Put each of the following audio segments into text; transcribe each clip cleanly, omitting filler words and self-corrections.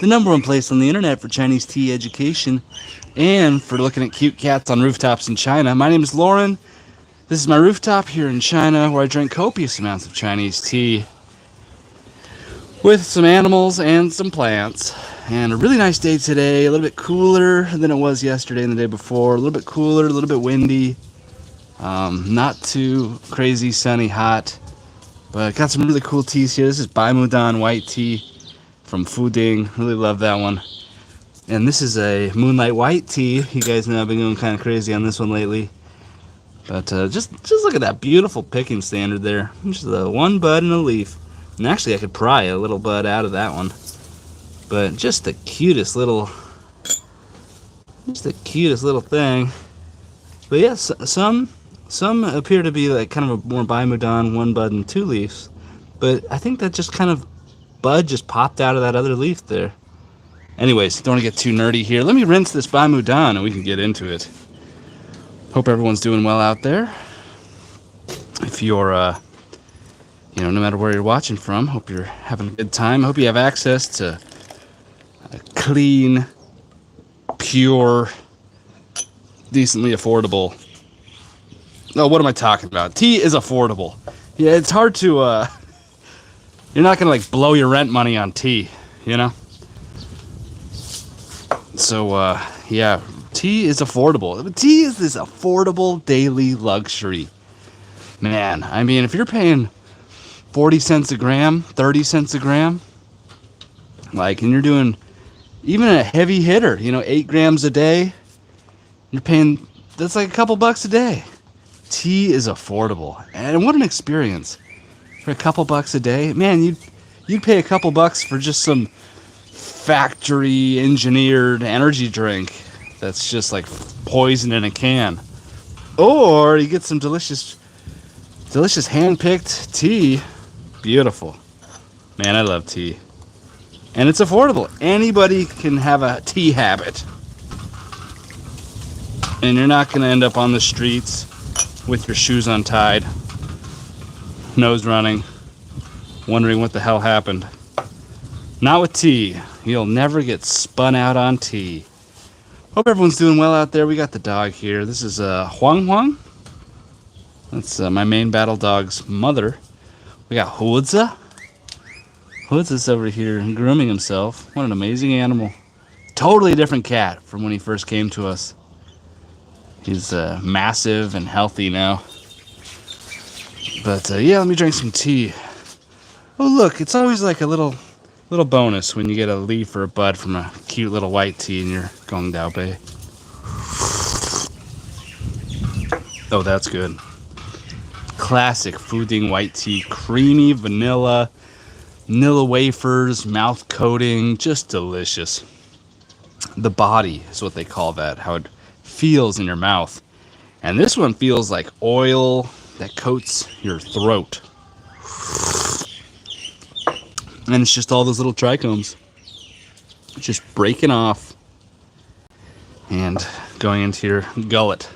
the #1 place on the internet for Chinese tea education and for looking at cute cats on rooftops in China. My name is Lauren. This is my rooftop here in China where I drink copious amounts of Chinese tea with some animals and some plants. And a really nice day today, a little bit cooler than it was yesterday and the day before, a little bit cooler, a little bit windy, not too crazy sunny hot, but got some really cool teas here. This is Bai Mudan white tea from Fuding, really love that one. And this is a Moonlight white tea. You guys know I've been going kind of crazy on this one lately. But just look at that beautiful picking standard there. Just one bud and a leaf. And actually I could pry a little bud out of that one. But just the cutest little thing. But yes, some appear to be like kind of a more Bai Mudan, one bud and two leaves. But I think that just kind of bud just popped out of that other leaf there. Anyways, don't want to get too nerdy here. Let me rinse this Bai Mudan and we can get into it. Hope everyone's doing well out there. If you're, no matter where you're watching from, hope you're having a good time. Hope you have access to a clean, pure, decently affordable. Oh, what am I talking about? Tea is affordable. Yeah, it's hard to, you're not going to like blow your rent money on tea, you know? So, yeah. Tea is affordable. Tea is this affordable daily luxury. Man, I mean, if you're paying 40 cents a gram, 30 cents a gram, like, and you're doing even a heavy hitter, 8 grams a day, you're paying, that's like a couple bucks a day. Tea is affordable. And what an experience. For a couple bucks a day, man, you'd pay a couple bucks for just some factory engineered energy drink that's just like poison in a can, or you get some delicious hand-picked tea. Beautiful, man. I love tea, and it's affordable. Anybody can have a tea habit, and you're not gonna end up on the streets with your shoes untied, nose running, wondering what the hell happened. Not with tea. You'll never get spun out on tea. Hope everyone's doing well out there. We got the dog here. This is Huang Huang. That's my main battle dog's mother. We got Huozi. Huozi's over here grooming himself. What an amazing animal. Totally different cat from when he first came to us. He's massive and healthy now. But yeah, let me drink some tea. Oh look, it's always like a little bonus when you get a leaf or a bud from a cute little white tea in your gongfu Bei. Oh, that's good. Classic Fuding white tea, creamy vanilla wafers, mouth coating, just delicious. The body is what they call that, how it feels in your mouth. And this one feels like oil that coats your throat. And it's just all those little trichomes just breaking off and going into your gullet.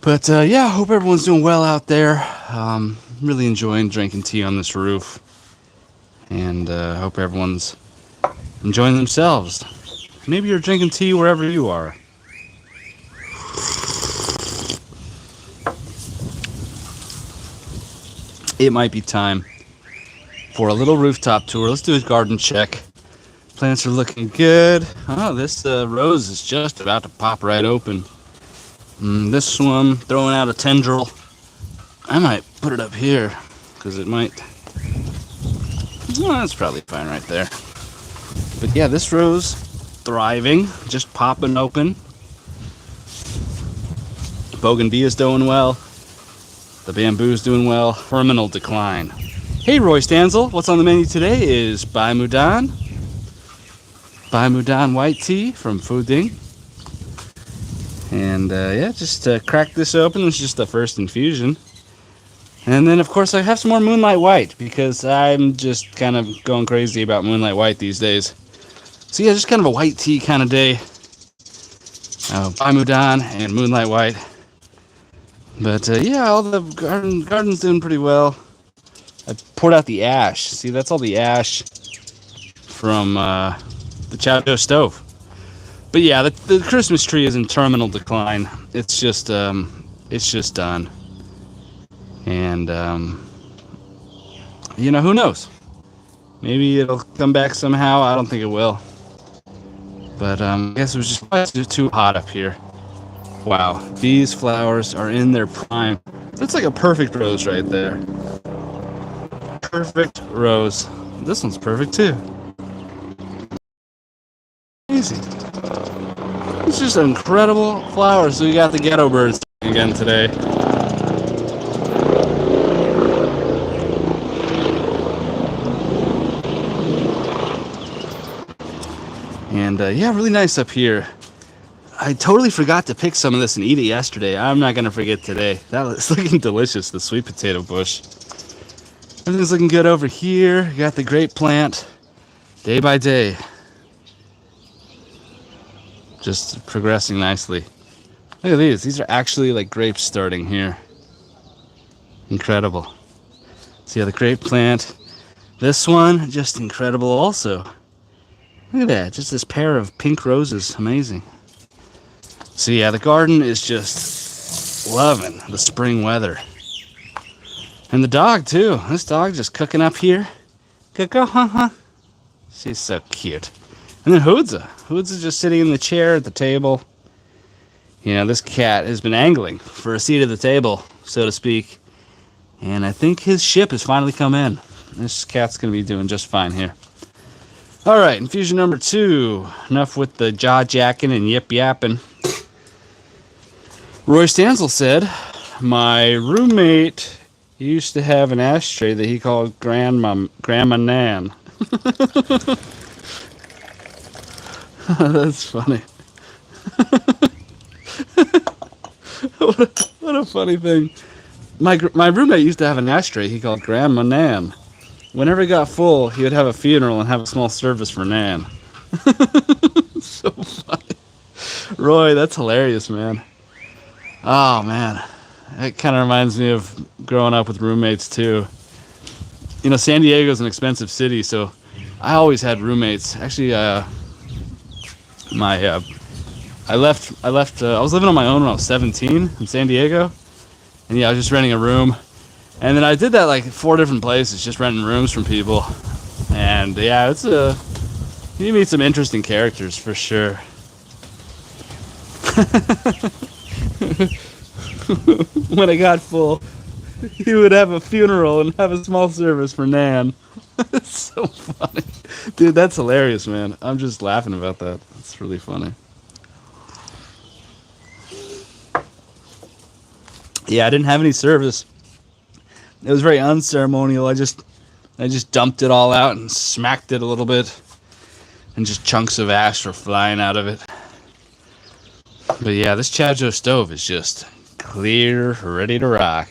But yeah, I hope everyone's doing well out there. Really enjoying drinking tea on this roof. And hope everyone's enjoying themselves. Maybe you're drinking tea wherever you are. It might be time for a little rooftop tour. Let's do a garden check. Plants are looking good. Oh, this rose is just about to pop right open. This one throwing out a tendril. I might put it up here because it might. Well, that's probably fine right there. But yeah, this rose thriving, just popping open. Bougainvillea's doing well. The bamboo's doing well. Terminal decline. Hey Roy Stanzel, what's on the menu today is Bai Mudan white tea from Fuding. And yeah, just crack this open. This is just the first infusion. And then of course I have some more Moonlight white because I'm just kind of going crazy about Moonlight white these days. So yeah, just kind of a white tea kind of day. Bai Mudan and Moonlight white. But yeah, all the garden's doing pretty well. I poured out the ash. See, that's all the ash from the Chowdo stove. But yeah, the Christmas tree is in terminal decline. It's just done. And you know, who knows? Maybe it'll come back somehow. I don't think it will. But I guess it was just too hot up here. Wow, these flowers are in their prime. That's like a perfect rose right there. Perfect rose. This one's perfect too. Easy. It's just incredible flowers. So we got the ghetto birds again today. And yeah, really nice up here. I totally forgot to pick some of this and eat it yesterday. I'm not going to forget today. That was looking delicious, the sweet potato bush. Everything's looking good over here. You got the grape plant. Day by day. Just progressing nicely. Look at these. These are actually like grapes starting here. Incredible. See how the grape plant. This one, just incredible also. Look at that. Just this pair of pink roses. Amazing. So yeah, the garden is just loving the spring weather. And the dog too. This dog just cooking up here. Go, huh? She's so cute. And then Hood's just sitting in the chair at the table. You know, this cat has been angling for a seat at the table, so to speak. And I think his ship has finally come in. This cat's going to be doing just fine here. All right, infusion number 2. Enough with the jaw-jacking and yip-yapping. Roy Stanzel said, my roommate used to have an ashtray that he called Grandma Nan. That's funny. What a funny thing. My roommate used to have an ashtray he called Grandma Nan. Whenever it got full, he would have a funeral and have a small service for Nan. So funny. Roy, that's hilarious, man. Oh, man. That kind of reminds me of growing up with roommates, too. You know, San Diego's an expensive city, so I always had roommates. Actually, I was living on my own when I was 17 in San Diego. And yeah, I was just renting a room. And then I did that like 4 different places, just renting rooms from people. And yeah, you meet some interesting characters for sure. When it got full, he would have a funeral and have a small service for Nan. It's so funny. Dude, that's hilarious, man. I'm just laughing about that. It's really funny. Yeah, I didn't have any service. It was very unceremonial. I just dumped it all out and smacked it a little bit. And just chunks of ash were flying out of it. But yeah, this Chowdo stove is just clear, ready to rock.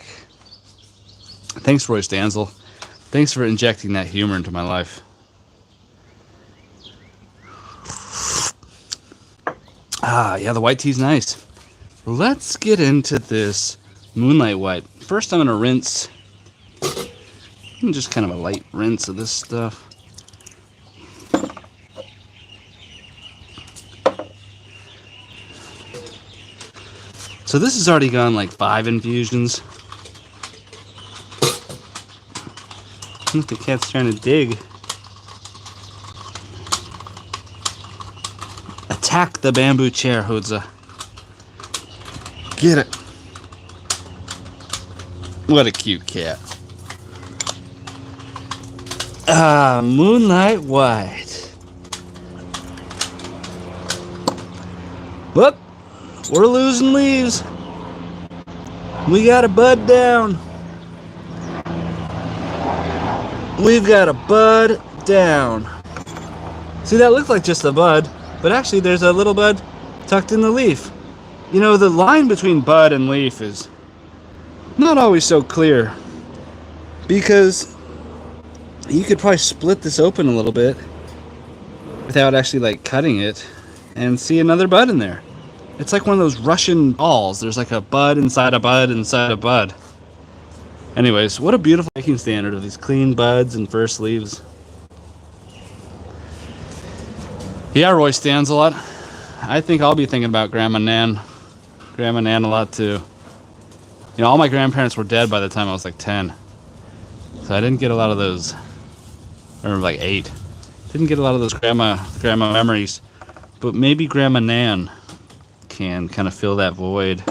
Thanks, Roy Stanzel. Thanks for injecting that humor into my life. Ah, yeah, the white tea's nice. Let's get into this Moonlight white. First, I'm going to rinse. Just kind of a light rinse of this stuff. So this has already gone like 5 infusions. I think the cat's trying to dig. Attack the bamboo chair, Hodza. Get it. What a cute cat. Ah, Moonlight White. Look, we're losing leaves. We got a bud down. We've got a bud down. See, that looks like just a bud, but actually there's a little bud tucked in the leaf. You know, the line between bud and leaf is not always so clear, because you could probably split this open a little bit without actually like cutting it and see another bud in there. It's like one of those Russian dolls. There's like a bud inside a bud inside a bud. Anyways, what a beautiful making standard of these clean buds and first leaves. Yeah, Roy stands a lot. I think I'll be thinking about Grandma Nan a lot too. You know, all my grandparents were dead by the time I was like 10. So I didn't get a lot of those, or like 8. Didn't get a lot of those grandma memories. But maybe Grandma Nan can kind of fill that void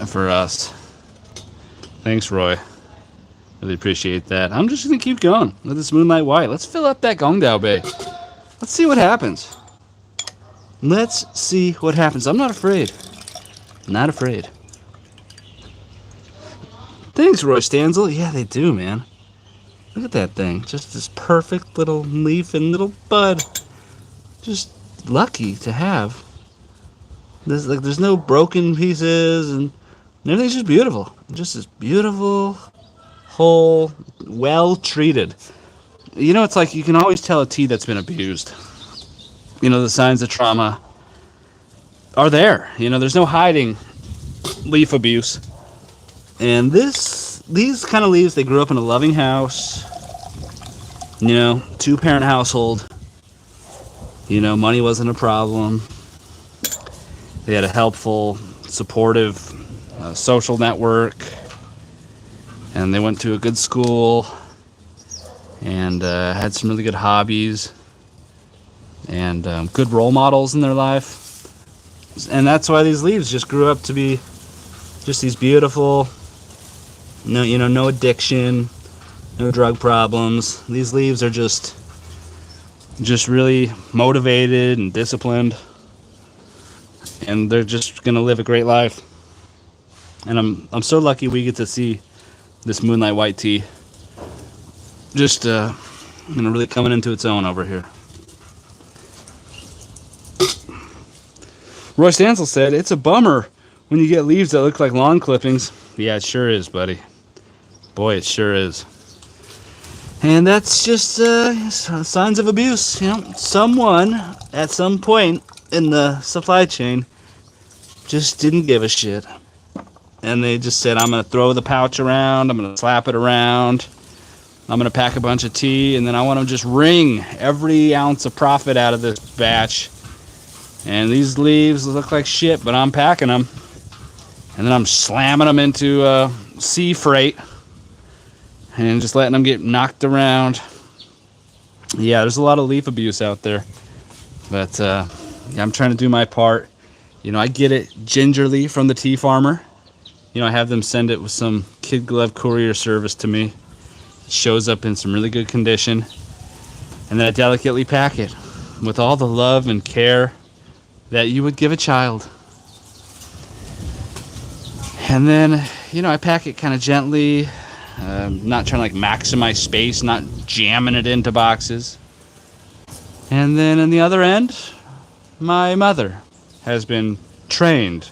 for us. Thanks, Roy. Really appreciate that. I'm just gonna keep going with this Moonlight White. Let's fill up that Gongdao Bay. Let's see what happens. Let's see what happens. I'm not afraid. Not afraid. Thanks, Roy Stanzel. Yeah, they do, man. Look at that thing. Just this perfect little leaf and little bud. Just lucky to have. There's no broken pieces, and everything's just beautiful. Just this beautiful, whole, well treated. You know, it's like you can always tell a tea that's been abused. You know, the signs of trauma are there. You know, there's no hiding leaf abuse. And these kind of leaves, they grew up in a loving house. You know, 2-parent household. You know, money wasn't a problem. They had a helpful, supportive social network. And they went to a good school. And had some really good hobbies. And good role models in their life. And that's why these leaves just grew up to be just these beautiful, no addiction, no drug problems. These leaves are just really motivated and disciplined, and they're just gonna live a great life. And I'm so lucky we get to see this Moonlight White tea just really coming into its own over here. Roy Stansel said, "It's a bummer when you get leaves that look like lawn clippings." Yeah, it sure is, buddy. Boy, it sure is. And that's just signs of abuse. You know, someone at some point in the supply chain just didn't give a shit. And they just said, I'm going to throw the pouch around, I'm going to slap it around, I'm going to pack a bunch of tea, and then I want to just wring every ounce of profit out of this batch. And these leaves look like shit, but I'm packing them. And then I'm slamming them into sea freight and just letting them get knocked around. Yeah, there's a lot of leaf abuse out there. But I'm trying to do my part. You know, I get it gingerly from the tea farmer. You know, I have them send it with some kid glove courier service to me. It shows up in some really good condition. And then I delicately pack it with all the love and care that you would give a child. And then, you know, I pack it kind of gently, not trying to like maximize space, not jamming it into boxes. And then on the other end, my mother has been trained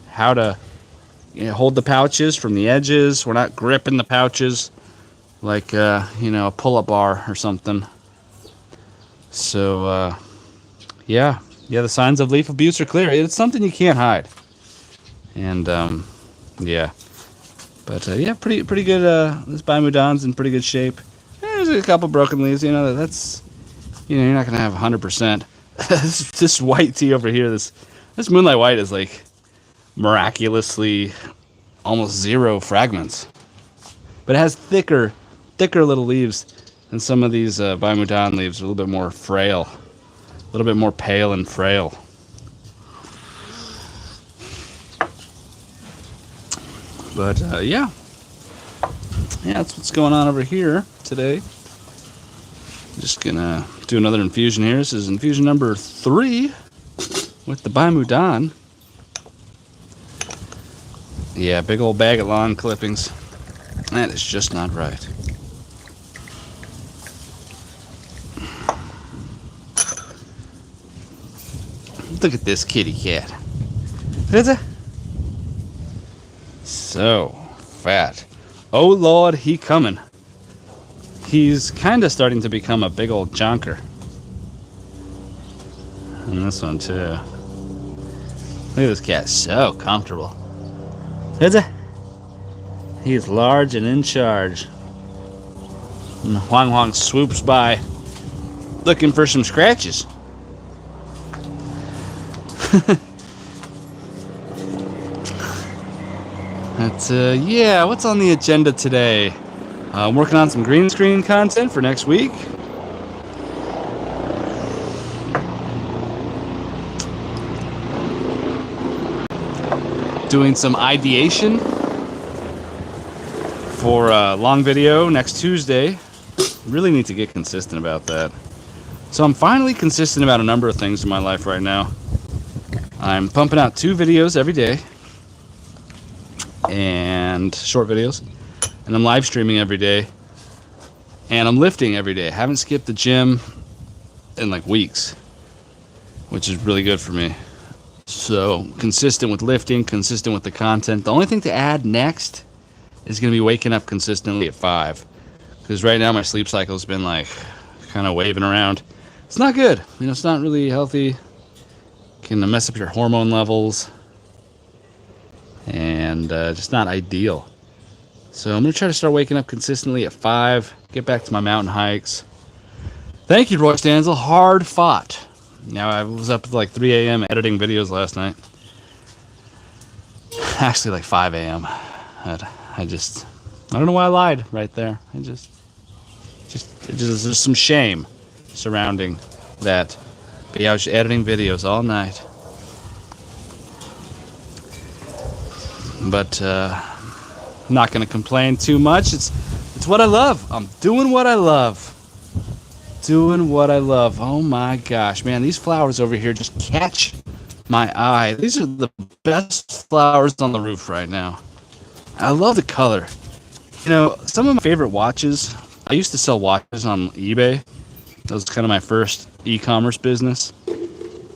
how to hold the pouches from the edges. We're not gripping the pouches like, a pull-up bar or something. So, yeah, the signs of leaf abuse are clear. It's something you can't hide. And, yeah. But, pretty good. This Bai Mudan's in pretty good shape. There's a couple broken leaves, that's, you're not going to have 100%. this white tea over here, this Moonlight White is like miraculously almost 0 fragments. But it has thicker little leaves than some of these Bai Mudan leaves. A little bit more frail. A little bit more pale and frail. But, yeah, that's what's going on over here today. Just gonna do another infusion here. This is infusion number 3 with the Bai Mudan. Yeah, big old bag of lawn clippings. That is just not right. Look at this kitty cat. Is it? So fat. Oh Lord, he coming. He's kind of starting to become a big old jonker. And this one too. Look at this cat, so comfortable. Is it? He's large and in charge. And Huang Huang swoops by looking for some scratches. But yeah, what's on the agenda today? I'm working on some green screen content for next week. Doing some ideation for a long video next Tuesday. Really need to get consistent about that. So I'm finally consistent about a number of things in my life right now. I'm pumping out 2 videos every day, and short videos, and I'm live streaming every day, and I'm lifting every day. I haven't skipped the gym in like weeks, which is really good for me. So consistent with lifting, consistent with the content. The only thing to add next is going to be waking up consistently at 5, because right now my sleep cycle has been like kind of waving around. It's not good, you know. It's not really healthy. Can mess up your hormone levels, and just not ideal. So I'm gonna try to start waking up consistently at 5. Get back to my mountain hikes. Thank you, Roy Stanzel. Hard fought. Now, I was up at like 3 a.m. editing videos last night. Actually, like 5 a.m. I don't know why I lied right there. There's some shame surrounding that. But yeah, I was editing videos all night. But I'm not gonna complain too much. It's what I love. I'm doing what I love. Doing what I love. Oh my gosh, man, these flowers over here just catch my eye. These are the best flowers on the roof right now. I love the color. You know, some of my favorite watches, I used to sell watches on eBay. That was kind of my first e-commerce business.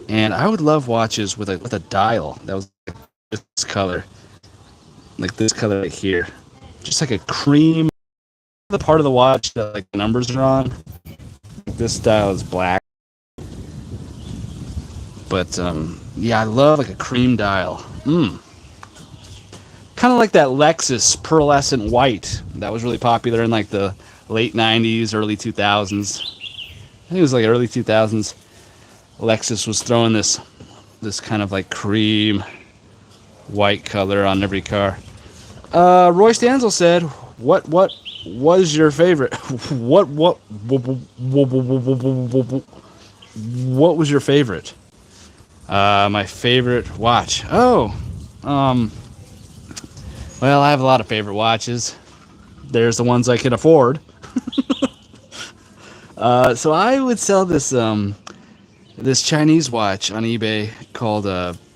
And I would love watches with a dial that was like this color. Like this color right here. Just like a cream. The part of the watch that like the numbers are on. This dial is black. But yeah, I love like a cream dial. Kind of like that Lexus pearlescent white that was really popular in like the late 90s, early 2000s. I think it was like early 2000s. Lexus was throwing this kind of like cream white color on every car. Roy Stanzel said, what was your favorite? What was your favorite? My favorite watch. Oh, well, I have a lot of favorite watches. There's the ones I can afford. So I would sell this this Chinese watch on eBay called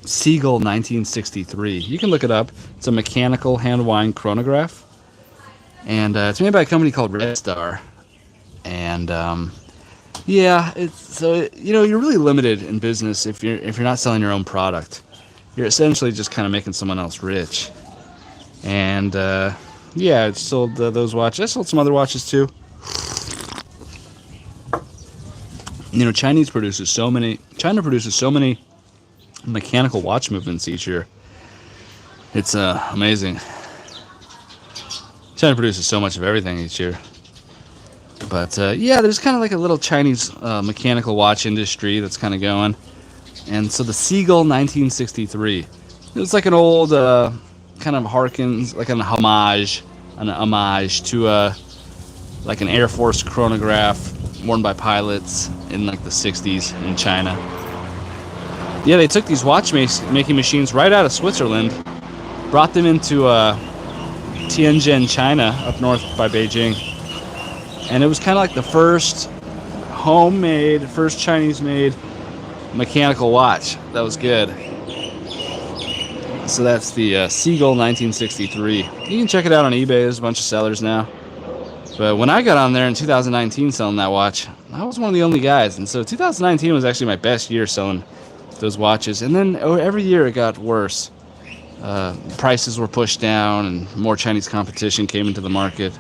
Seagull 1963. You can look it up. It's a mechanical hand-wind chronograph, and it's made by a company called Red Star. And yeah, you know, you're really limited in business if you're not selling your own product. You're essentially just kind of making someone else rich. And yeah, I sold those watches. I sold some other watches too. You know, China produces so many mechanical watch movements each year. It's amazing. China produces so much of everything each year. But yeah, there's kind of like a little Chinese mechanical watch industry that's kind of going. And so the Seagull 1963, it was like an old kind of harkens, like an homage to like an Air Force chronograph worn by pilots in like the 60s in China. Yeah, they took these watch-making machines right out of Switzerland, brought them into Tianjin, China, up north by Beijing. And it was kind of like the first Chinese-made mechanical watch that was good. So that's the Seagull 1963. You can check it out on eBay. There's a bunch of sellers now. But when I got on there in 2019 selling that watch, I was one of the only guys. And so 2019 was actually my best year selling those watches. And then every year it got worse. Prices were pushed down and more Chinese competition came into the market.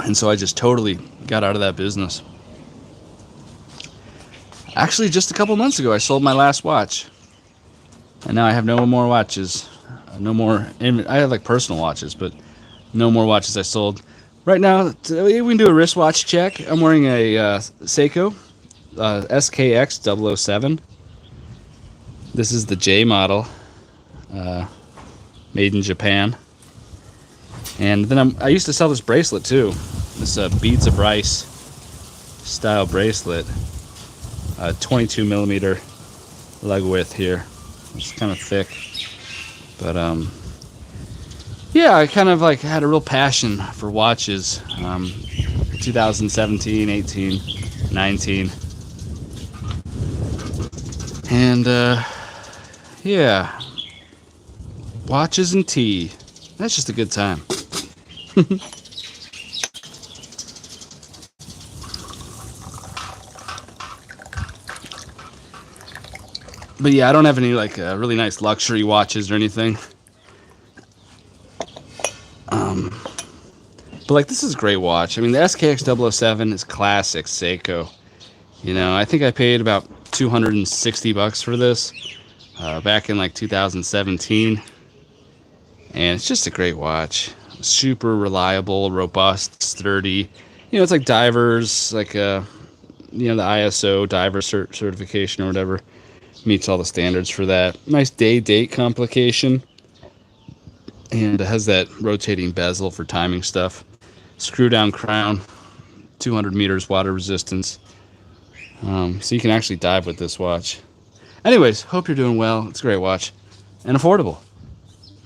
And so I just totally got out of that business. Actually, just a couple months ago, I sold my last watch. And now I have no more watches. No more. I had like personal watches, but no more watches I sold. Right now, we can do a wristwatch check. I'm wearing a Seiko SKX 007. This is the J model, made in Japan. And then I used to sell this bracelet too. This beads of rice style bracelet. 22 millimeter leg width here. It's kind of thick, but yeah, I kind of like had a real passion for watches. 2017, 18, 19, and yeah, watches and tea. That's just a good time. But yeah, I don't have any like really nice luxury watches or anything. But like, this is a great watch. I mean, the SKX 007 is classic Seiko. You know, I think I paid about $260 for this back in like 2017, and it's just a great watch. Super reliable, robust, sturdy. You know, it's like divers, like you know, the ISO diver certification or whatever. Meets all the standards for that. Nice date complication, and it has that rotating bezel for timing stuff. Screw down crown, 200 meters water resistance. So you can actually dive with this watch. Anyways, hope you're doing well. It's a great watch and affordable.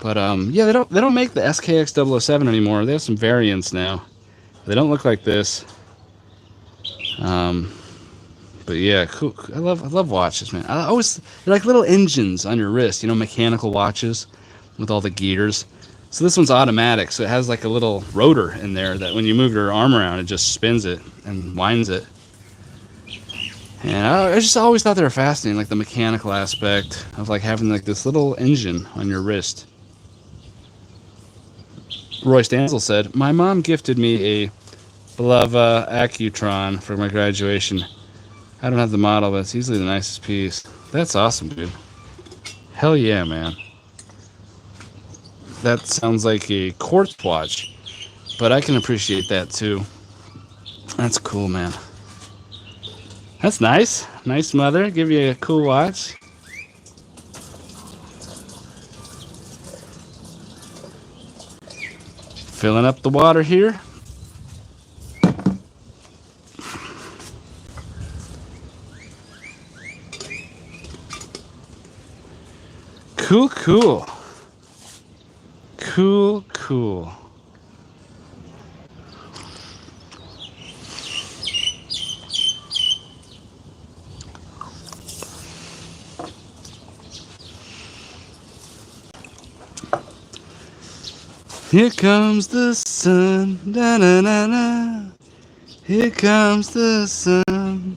But yeah, they don't make the SKX 007 anymore. They have some variants now. They don't look like this. But yeah, cool. I love watches, man. They're like little engines on your wrist, you know, mechanical watches with all the gears. So this one's automatic, so it has like a little rotor in there that when you move your arm around, it just spins it and winds it. And I just always thought they were fascinating, like the mechanical aspect of like having like this little engine on your wrist. Roy Stansel said, "My mom gifted me a Bulova Accutron for my graduation. I don't have the model, but it's easily the nicest piece." That's awesome, dude. Hell yeah, man. That sounds like a quartz watch, but I can appreciate that too. That's cool, man. That's nice. Nice mother. Give you a cool watch. Filling up the water here. Cool. Here comes the sun, da na na na. Here comes the sun.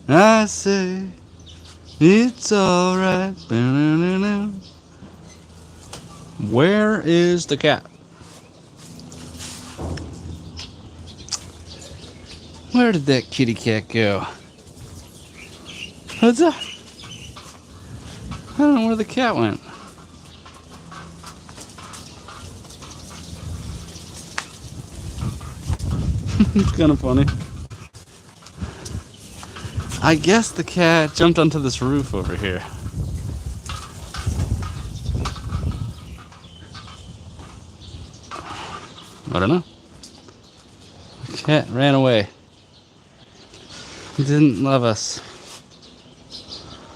I say it's alright. Where is the cat? Where did that kitty cat go? What's up? I don't know where the cat went. It's kind of funny. I guess the cat jumped onto this roof over here. I don't know. The cat ran away. He didn't love us.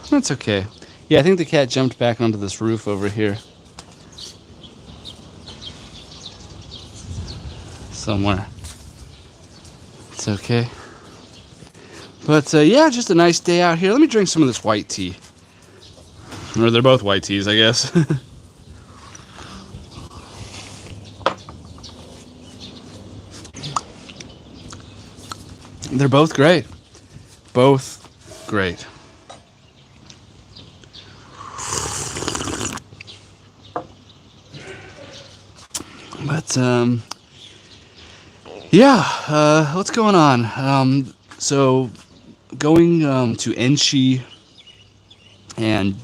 That's okay. Yeah, I think the cat jumped back onto this roof over here. Somewhere. It's okay. But yeah, just a nice day out here. Let me drink some of this white tea. Or they're both white teas, I guess. They're both great. Both great. But yeah, what's going on? So going to Enshi and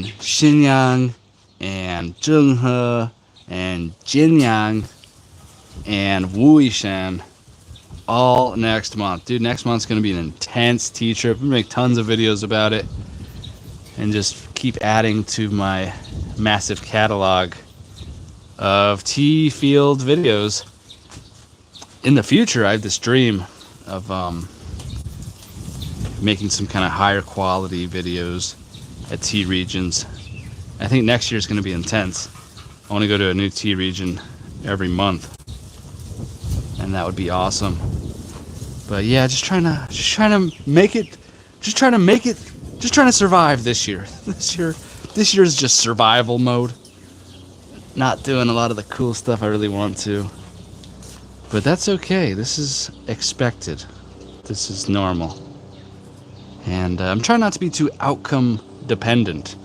Xinyang and Zhenghe and Jinyang and Wuishan all next month. Dude, next month's going to be an intense tea trip. We make tons of videos about it and just keep adding to my massive catalog of tea field videos. In the future, I have this dream of making some kind of higher quality videos at tea regions. I think next year is going to be intense. I want to go to a new tea region every month, and that would be awesome. But yeah, just trying to make it, just trying to survive this year. This year is just survival mode. Not doing a lot of the cool stuff I really want to. But that's okay. This is expected. This is normal. And I'm trying not to be too outcome dependent.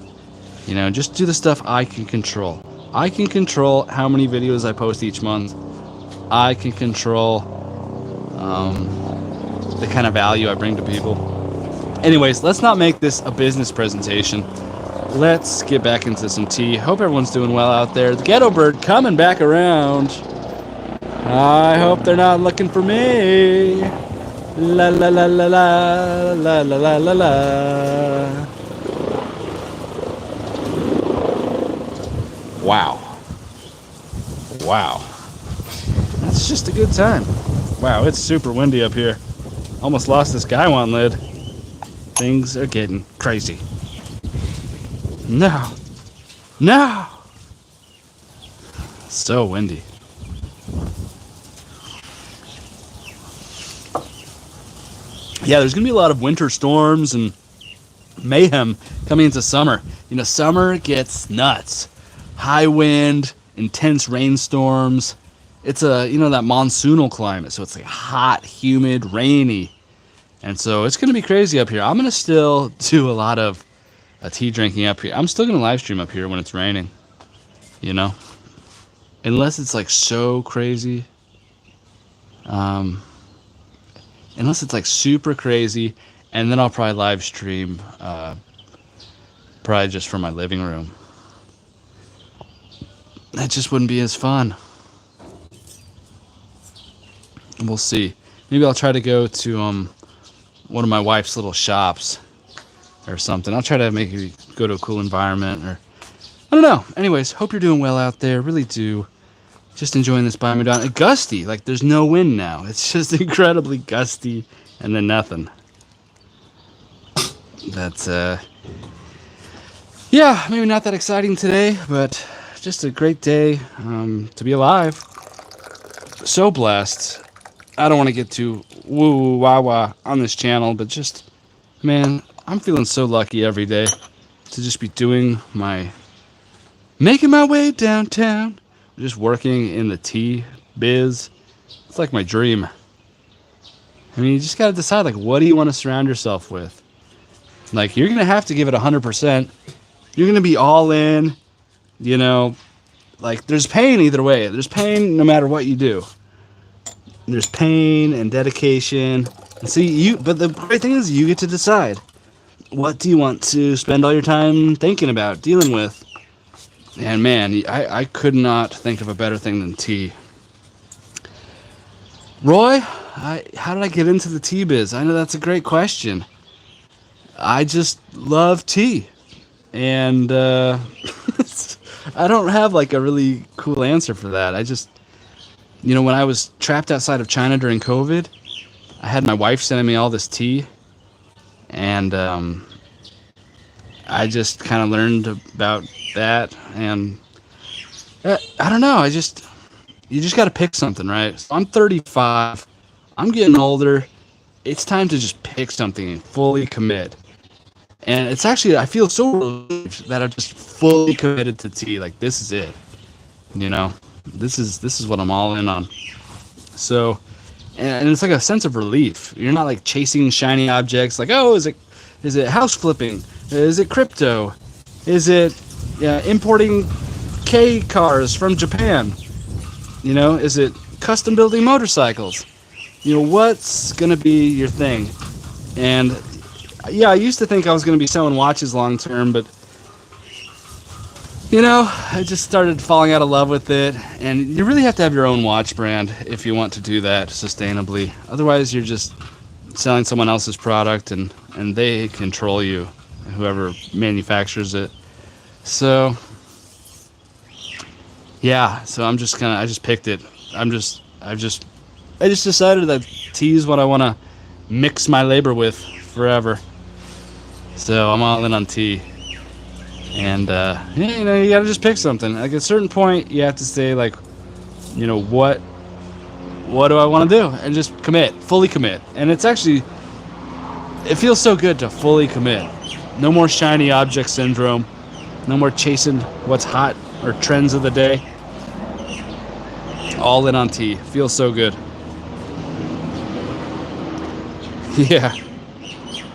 You know, just do the stuff I can control. I can control how many videos I post each month. I can control the kind of value I bring to people. Anyways, let's not make this a business presentation. Let's get back into some tea. Hope everyone's doing well out there. The ghetto bird coming back around. I hope they're not looking for me. La la la la la la la la la la. Wow. Wow. That's just a good time. Wow, it's super windy up here. Almost lost this Gaiwan lid. Things are getting crazy. No. No. So windy. Yeah, there's going to be a lot of winter storms and mayhem coming into summer. You know, summer gets nuts. High wind, intense rainstorms. It's that monsoonal climate. So it's like hot, humid, rainy. And so it's going to be crazy up here. I'm going to still do a lot of tea drinking up here. I'm still going to live stream up here when it's raining. You know? Unless it's like so crazy. Unless it's like super crazy, and then I'll probably live stream, probably just from my living room. That just wouldn't be as fun. We'll see. Maybe I'll try to go to one of my wife's little shops or something. I'll try to maybe go to a cool environment, or I don't know. Anyways, hope you're doing well out there. Really do. Just enjoying this Bai Mudan. Gusty, like there's no wind now. It's just incredibly gusty and then nothing. That's, yeah, maybe not that exciting today, but just a great day to be alive. So blessed. I don't want to get too woo-wah-wah on this channel, but just, man, I'm feeling so lucky every day to just be making my way downtown. Just working in the tea biz. It's like my dream. I mean, you just got to decide, like, what do you want to surround yourself with? Like, you're going to have to give it 100%. You're going to be all in, you know. Like, there's pain either way. There's pain no matter what you do. There's pain and dedication. And see, but the great thing is you get to decide. What do you want to spend all your time thinking about, dealing with? And man, I could not think of a better thing than tea. Roy, how did I get into the tea biz? I know that's a great question. I just love tea. And I don't have like a really cool answer for that. I just, when I was trapped outside of China during COVID, I had my wife sending me all this tea. And I just kind of learned about that, and I don't know, you just got to pick something, right? So I'm 35, I'm getting older, it's time to just pick something and fully commit. And it's actually, I feel so relieved that I've just fully committed to tea. Like, this is it, this is what I'm all in on. So, and it's like a sense of relief. You're not like chasing shiny objects, like, oh, is it house flipping? Is it crypto? Is it importing K cars from Japan? Is it custom building motorcycles? What's going to be your thing? And yeah, I used to think I was going to be selling watches long term, but You know, I just started falling out of love with it, and you really have to have your own watch brand if you want to do that sustainably. Otherwise, you're just selling someone else's product, and they control you, whoever manufactures it. So, yeah, so I just picked it. I just decided that tea is what I want to mix my labor with forever. So I'm all in on tea. And, you know, you gotta just pick something. Like, at a certain point, you have to say, like, you know, what do I want to do? And just commit, fully commit. And it's actually, it feels so good to fully commit. No more shiny object syndrome. No more chasing what's hot or trends of the day. All in on tea. Feels so good. Yeah.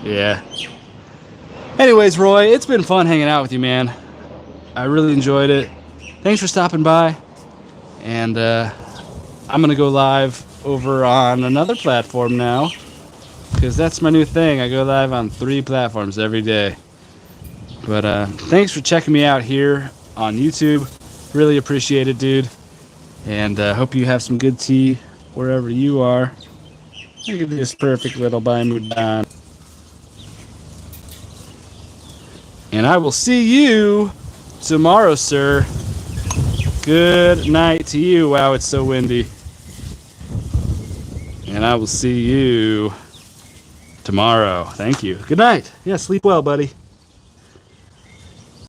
Yeah. Anyways, Roy, it's been fun hanging out with you, man. I really enjoyed it. Thanks for stopping by. And I'm going to go live over on another platform now, because that's my new thing. I go live on 3 platforms every day. But thanks for checking me out here on YouTube. Really appreciate it, dude. And hope you have some good tea wherever you are. Look at this perfect little Bai Mudan. And I will see you tomorrow, sir. Good night to you. Wow, it's so windy. And I will see you tomorrow. Thank you. Good night. Yeah, sleep well, buddy.